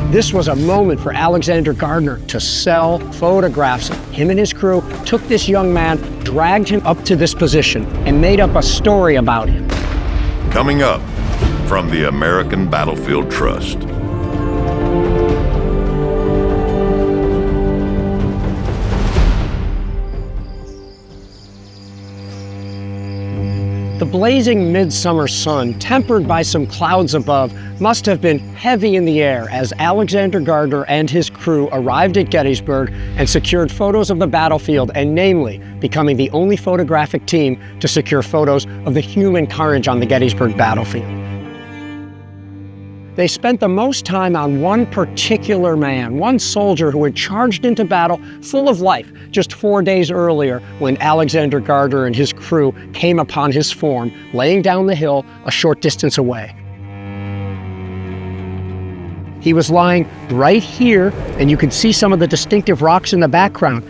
This was a moment for Alexander Gardner to sell photographs. Him and his crew took this young man, dragged him up to this position, and made up a story about him. Coming up from the American Battlefield Trust. The blazing midsummer sun, tempered by some clouds above, must have been heavy in the air as Alexander Gardner and his crew arrived at Gettysburg and secured photos of the battlefield, and namely, becoming the only photographic team to secure photos of the human carnage on the Gettysburg battlefield. They spent the most time on one particular man, one soldier who had charged into battle full of life just 4 days earlier when Alexander Gardner and his crew came upon his form, laying down the hill a short distance away. He was lying right here, and you can see some of the distinctive rocks in the background.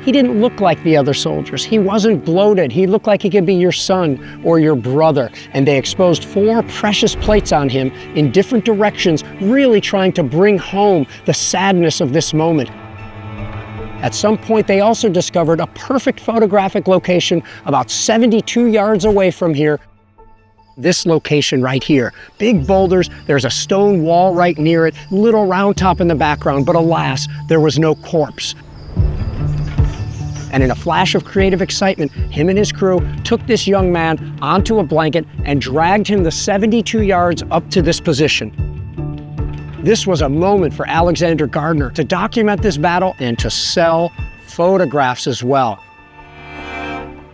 He didn't look like the other soldiers. He wasn't bloated. He looked like he could be your son or your brother. And they exposed 4 precious plates on him in different directions, really trying to bring home the sadness of this moment. At some point, they also discovered a perfect photographic location about 72 yards away from here. This location right here. Big boulders, there's a stone wall right near it, little round top in the background, but alas, there was no corpse. And in a flash of creative excitement, him and his crew took this young man onto a blanket and dragged him the 72 yards up to this position. This was a moment for Alexander Gardner to document this battle and to sell photographs as well.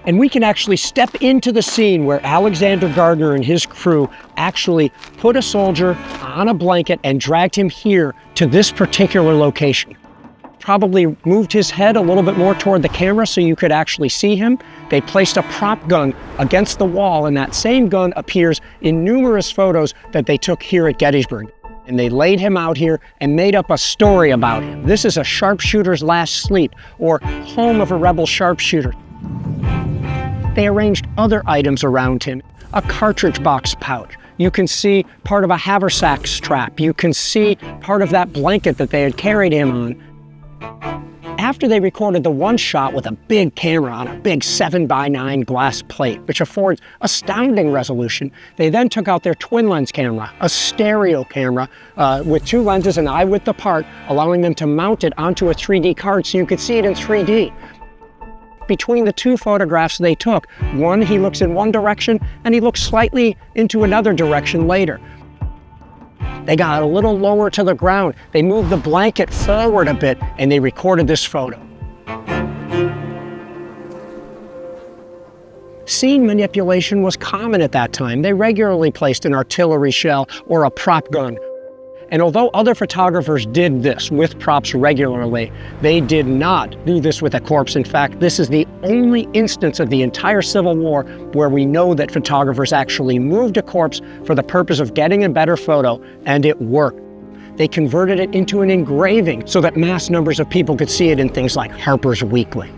And we can actually step into the scene where Alexander Gardner and his crew actually put a soldier on a blanket and dragged him here to this particular location. Probably moved his head a little bit more toward the camera so you could actually see him. They placed a prop gun against the wall, and that same gun appears in numerous photos that they took here at Gettysburg. And they laid him out here and made up a story about him. This is a sharpshooter's last sleep, or home of a rebel sharpshooter. They arranged other items around him, a cartridge box pouch. You can see part of a haversack strap. You can see part of that blanket that they had carried him on. After they recorded the one shot with a big camera on a big 7x9 glass plate, which affords astounding resolution, they then took out their twin lens camera, a stereo camera with 2 lenses an eye width apart, allowing them to mount it onto a 3D card so you could see it in 3D. Between the 2 photographs they took, one he looks in one direction and he looks slightly into another direction later. They got a little lower to the ground. They moved the blanket forward a bit and they recorded this photo. Scene manipulation was common at that time. They regularly placed an artillery shell or a prop gun. And although other photographers did this with props regularly, they did not do this with a corpse. In fact, this is the only instance of the entire Civil War where we know that photographers actually moved a corpse for the purpose of getting a better photo, and it worked. They converted it into an engraving so that mass numbers of people could see it in things like Harper's Weekly.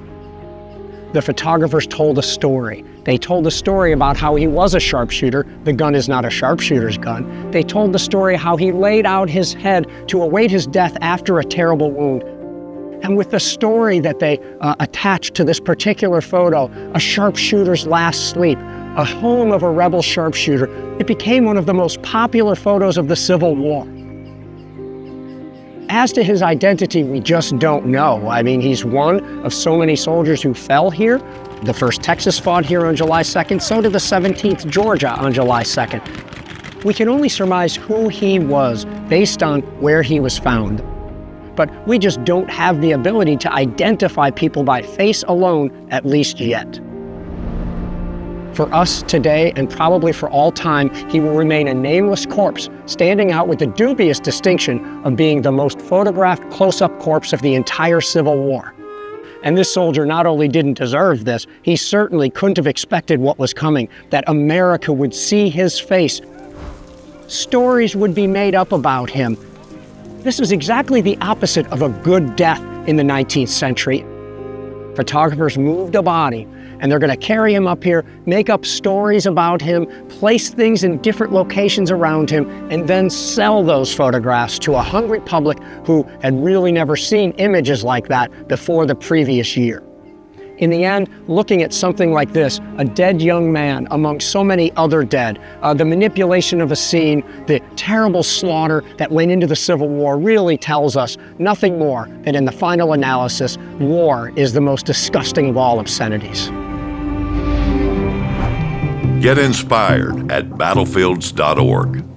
The photographers told a story. They told a story about how he was a sharpshooter. The gun is not a sharpshooter's gun. They told the story how he laid out his head to await his death after a terrible wound. And with the story that they attached to this particular photo, a sharpshooter's last sleep, a home of a rebel sharpshooter, it became one of the most popular photos of the Civil War. As to his identity, we just don't know. I mean, he's one of so many soldiers who fell here. The 1st Texas fought here on July 2nd, so did the 17th Georgia on July 2nd. We can only surmise who he was based on where he was found. But we just don't have the ability to identify people by face alone, at least yet. For us today, and probably for all time, he will remain a nameless corpse, standing out with the dubious distinction of being the most photographed close-up corpse of the entire Civil War. And this soldier not only didn't deserve this, he certainly couldn't have expected what was coming, that America would see his face. Stories would be made up about him. This was exactly the opposite of a good death in the 19th century. Photographers moved a body, and they're going to carry him up here, make up stories about him, place things in different locations around him, and then sell those photographs to a hungry public who had really never seen images like that before the previous year. In the end, looking at something like this, a dead young man among so many other dead, the manipulation of a scene, the terrible slaughter that went into the Civil War really tells us nothing more than in the final analysis, war is the most disgusting of all obscenities. Get inspired at battlefields.org.